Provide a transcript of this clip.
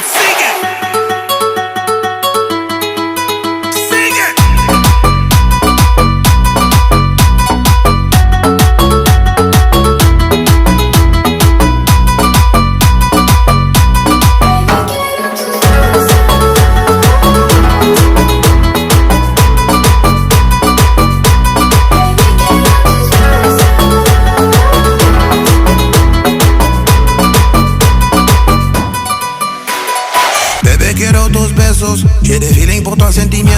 sigue. Sigue. Bebé, quiero tus besos. Quiere feeling por tu sentimiento.